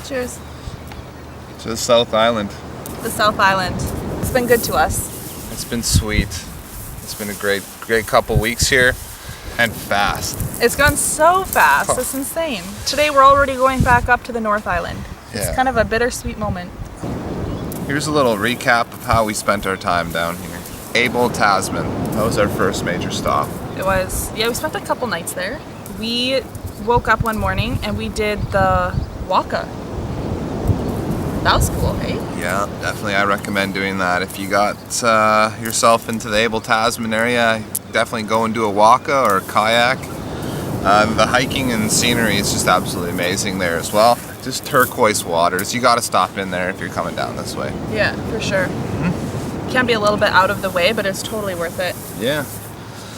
Cheers. To the South Island. The South Island. It's been good to us. It's been sweet. It's been a great couple weeks here. And fast. It's gone so fast. It's insane. Today we're already going back up to the North Island. It's kind of a bittersweet moment. Here's a little recap of how we spent our time down here. Abel Tasman. That was our first major stop. It was. Yeah, we spent a couple nights there. We woke up one morning and we did the Waka. That was cool, hey? Yeah, definitely. I recommend doing that. If you got yourself into the Abel Tasman area, definitely go and do a Waka or a kayak. The hiking and scenery is just absolutely amazing there as well. Just turquoise waters. You got to stop in there if you're coming down this way. Yeah, for sure. Can be a little bit out of the way, but it's totally worth it. Yeah.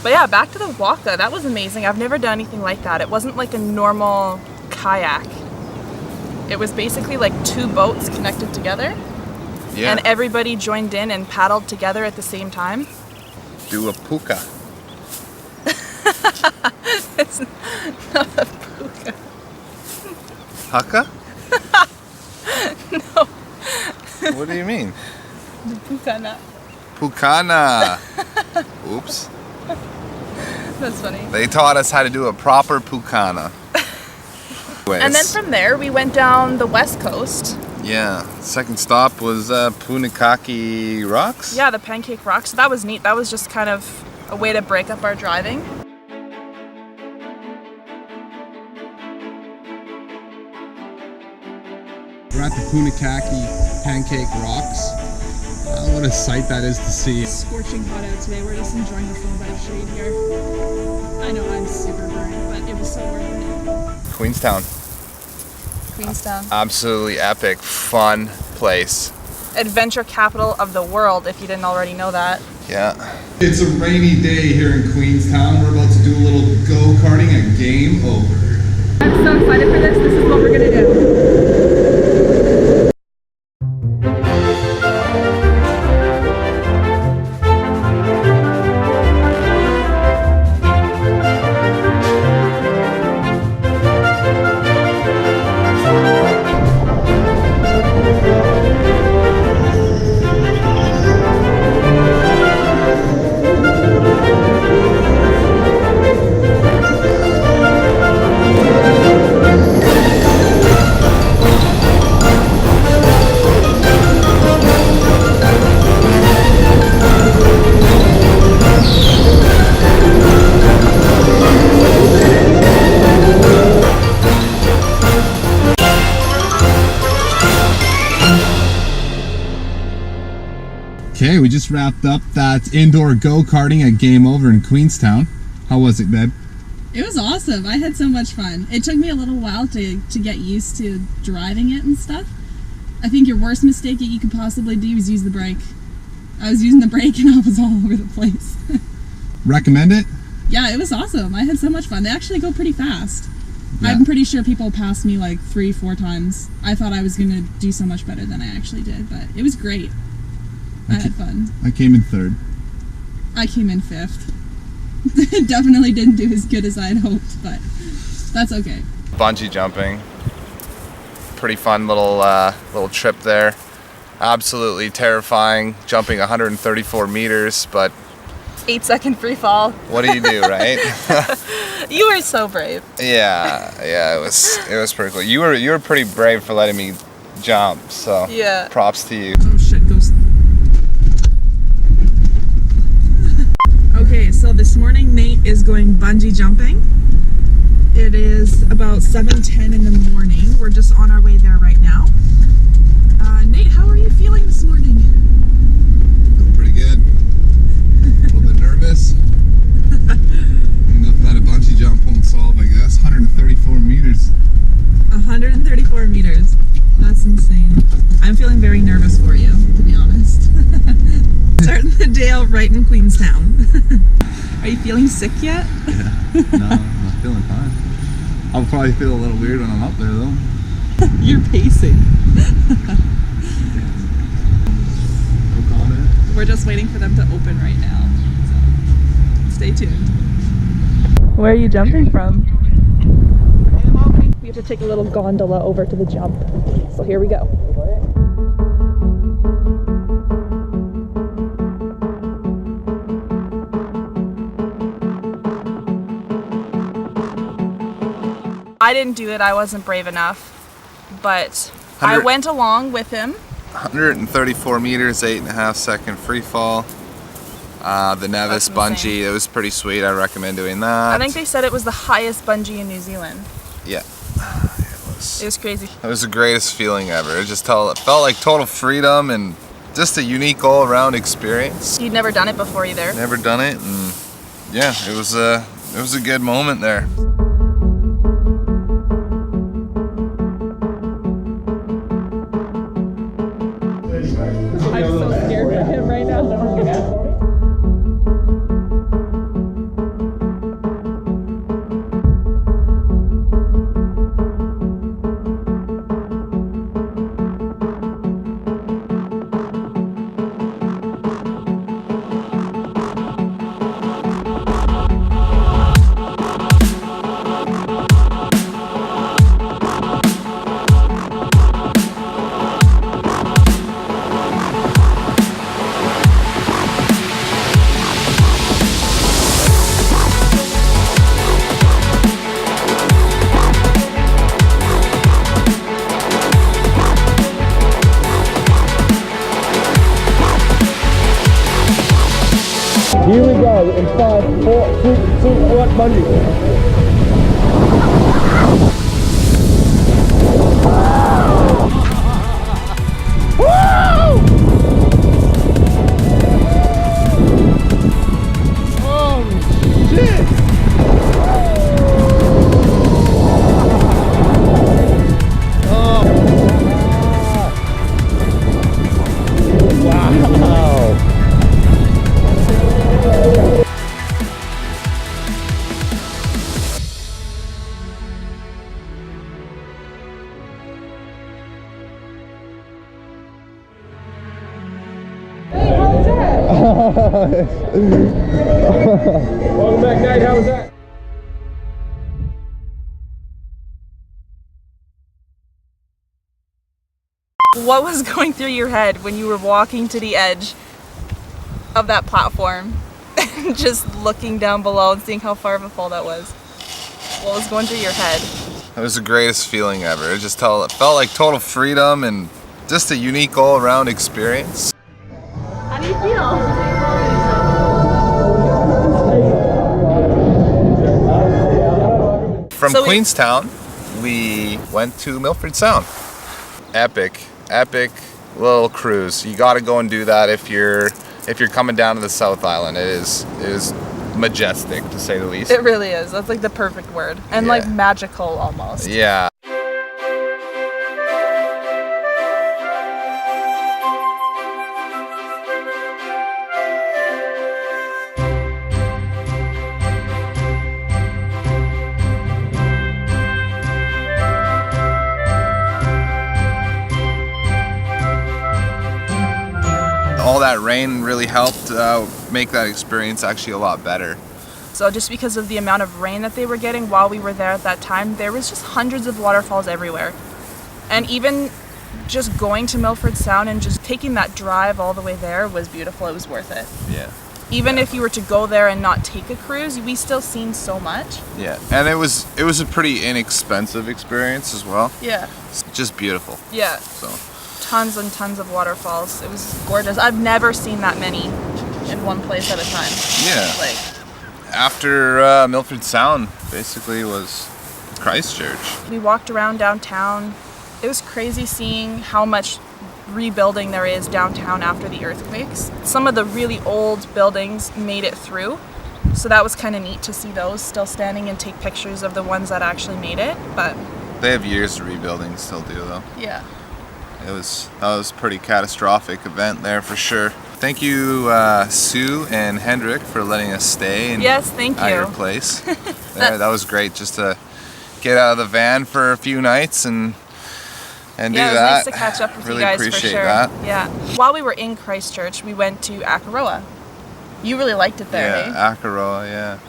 But yeah, back to the Waka. That was amazing. I've never done anything like that. It wasn't like a normal kayak. It was basically like two boats connected together. Yeah. And everybody joined in and paddled together at the same time. Do a puka. It's not a puka. Haka? No. What do you mean? The pukana. Pukana. Oops. That's funny. They taught us how to do a proper pukana. And then from there, we went down the west coast. Yeah. Second stop was Punakaki Rocks. Yeah, the Pancake Rocks. That was neat. That was just kind of a way to break up our driving. We're at the Punakaki Pancake Rocks. What a sight that is to see. It's scorching hot out today. We're just enjoying the full bit of shade here. I know I'm super burned, but it was so worth it. Queenstown. Queenstown. Absolutely epic, fun place. Adventure capital of the world, if you didn't already know that. Yeah. It's a rainy day here in Queenstown. We're about to do a little go-karting at Game Over. I'm so excited for this. This is what we're gonna do. Okay, we just wrapped up that indoor go-karting at Game Over in Queenstown. How was it, babe? It was awesome. I had so much fun. It took me a little while to get used to driving it and stuff. I think your worst mistake that you could possibly do is use the brake. I was using the brake and I was all over the place. Recommend it? Yeah, it was awesome. I had so much fun. They actually go pretty fast. Yeah. I'm pretty sure people passed me like 3-4 times. I thought I was going to do so much better than I actually did, but it was great. I had fun. I came in third. I came in 5th. Definitely didn't do as good as I had hoped, but that's okay. Bungee jumping. Pretty fun little trip there. Absolutely terrifying, jumping 134 meters, but 8-second free fall. what do you do, right? You were so brave. Yeah, it was pretty cool. You were pretty brave for letting me jump, so Yeah. props to you. Oh shit, ghost. Okay, so this morning Nate is going bungee jumping. It is about 7:10 in the morning. We're just on our way there right now. Nate, how are you feeling this morning? Feeling pretty good. A little bit nervous. Nothing that a bungee jump won't solve, I guess. 134 meters. 134 meters. That's insane. I'm feeling very nervous for you, to be honest. Starting the day out right in Queenstown. Are you feeling sick yet? Yeah. No, I'm feeling fine. I'll probably feel a little weird when I'm up there, though. You're pacing. We're just waiting for them to open right now. So stay tuned. Where are you jumping from? We have to take a little gondola over to the jump. So here we go. I didn't do it, I wasn't brave enough, but I went along with him. 134 meters, 8.5 second free fall. The Nevis bungee, it was pretty sweet. I recommend doing that. I think they said it was the highest bungee in New Zealand. Yeah, It was crazy. it was the greatest feeling ever. It felt like total freedom and just a unique all-around experience. You'd never done it before either. Never done it, and yeah, it was a good moment there. I'm so scared for him right now. Here we go in 5, 4, 3, 2, 1, bungee. Welcome back, Knight. How was that? What was going through your head when you were walking to the edge of that platform and just looking down below and seeing how far of a fall that was? What was going through your head? It was the greatest feeling ever. It felt like total freedom and just a unique all-around experience. How do you feel? From Queenstown, we went to Milford Sound. Epic little cruise. You got to go and do that if you're coming down to the South Island. It is majestic, to say the least. It really is. That's like the perfect word. And like magical almost. Yeah. All that rain really helped make that experience actually a lot better. So just because of the amount of rain that they were getting while we were there at that time, there was just hundreds of waterfalls everywhere. And even just going to Milford Sound and just taking that drive all the way there was beautiful. It was worth it. Yeah. Even if you were to go there and not take a cruise, we still seen so much. Yeah, and it was a pretty inexpensive experience as well. Yeah. It's just beautiful. Yeah. So Tons and tons of waterfalls. It was gorgeous. I've never seen that many in one place at a time. yeah. Like, After Milford Sound, basically was Christchurch. we walked around downtown. It was crazy seeing how much rebuilding there is downtown after the earthquakes. Some of the really old buildings made it through, so that was kind of neat to see those still standing and take pictures of the ones that actually made it. But They have years of rebuilding, still do though. yeah. That was a pretty catastrophic event there for sure. Thank you, Sue and Hendrik, for letting us stay Yes, thank at you. your place. That was great, just to get out of the van for a few nights and do Yeah, it was that. nice to catch up with Really you guys for appreciate sure. that. Yeah. While we were in Christchurch, we went to Akaroa. You really liked it there, eh? Yeah, Akaroa, yeah.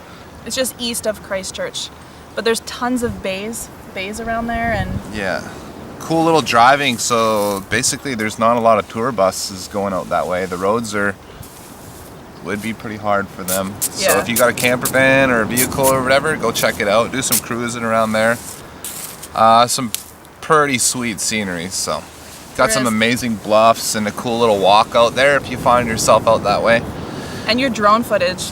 It's just east of Christchurch, but there's tons of bays around there, and Yeah. cool little driving. So basically there's not a lot of tour buses going out that way. The roads would be pretty hard for them. So Yeah. if you got a camper van or a vehicle or whatever, go check it out. Do some cruising around there. Some pretty sweet scenery. So got some amazing bluffs and a cool little walk out there if you find yourself out that way. And your drone footage.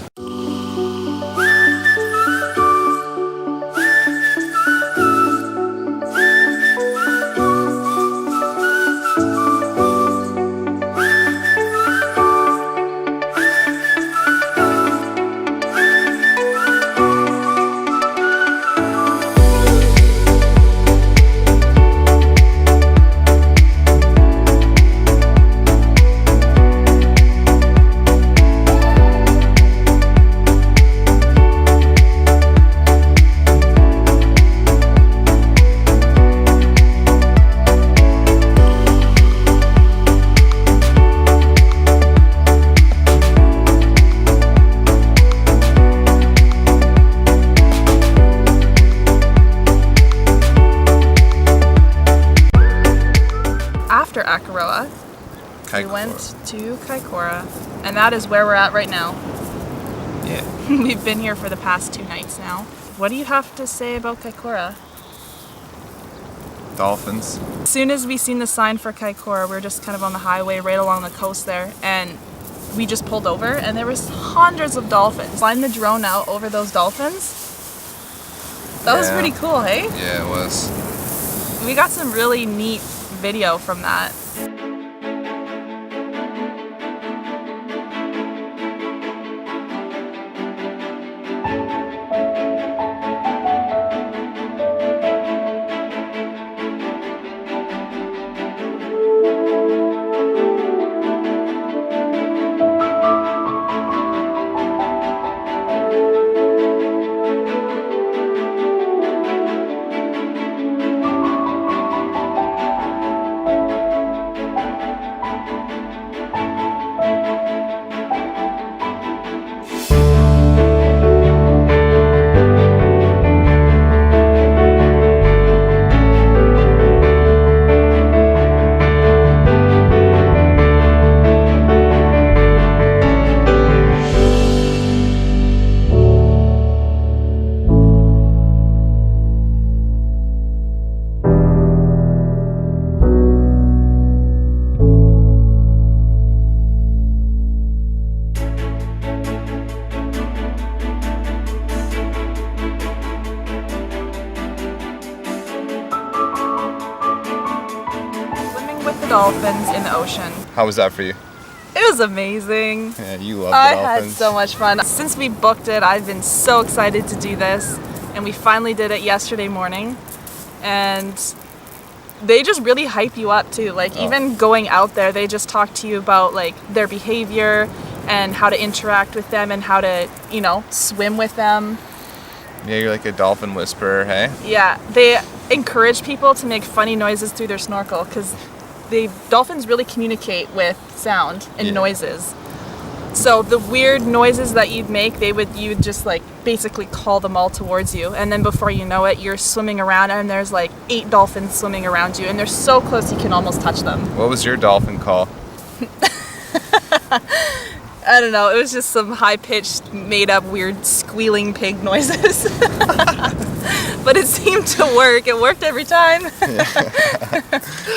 After Akaroa, we went to Kaikoura, and that is where we're at right now. Yeah. We've been here for the past 2 nights now. What do you have to say about Kaikoura? Dolphins. As soon as we seen the sign for Kaikoura, we were just kind of on the highway right along the coast there, and we just pulled over, and there was hundreds of dolphins. Flying the drone out over those dolphins, that was pretty cool, hey? Yeah, it was. We got some really neat video from that. Dolphins in the ocean. How was that for you? It was amazing. Yeah, you love the I dolphins. had so much fun. Since we booked it, I've been so excited to do this, and we finally did it yesterday morning. And they just really hype you up too. Like even going out there, they just talk to you about like their behavior and how to interact with them and how to, you know, swim with them. Yeah, you're like a dolphin whisperer, hey? Yeah, they encourage people to make funny noises through their snorkel because dolphins really communicate with sound and noises. So the weird noises that you'd make, you'd just like basically call them all towards you, and then before you know it, you're swimming around and there's like 8 dolphins swimming around you, and they're so close you can almost touch them. What was your dolphin call? I don't know, it was just some high-pitched, made-up, weird squealing pig noises. But it seemed to work. It worked every time.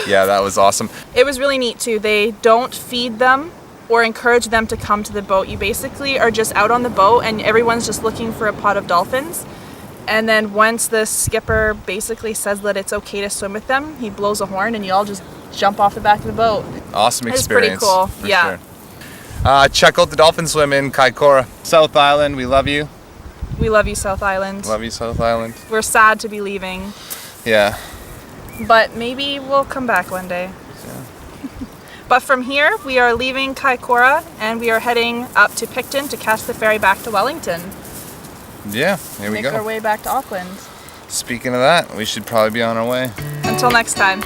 Yeah, that was awesome. It was really neat too. They don't feed them or encourage them to come to the boat. You basically are just out on the boat and everyone's just looking for a pod of dolphins. And then once the skipper basically says that it's okay to swim with them, he blows a horn and you all just jump off the back of the boat. Awesome experience. It's pretty cool. For Yeah. Sure. Check out the dolphin swim in Kaikoura. South Island, we love you. We love you, South Island. Love you, South Island. We're sad to be leaving, Yeah. but maybe we'll come back one day. But from here, we are leaving Kaikoura and we are heading up to Picton to catch the ferry back to Wellington. Yeah, here we Make go. our way back to Auckland. Speaking of that, we should probably be on our way. Until next time.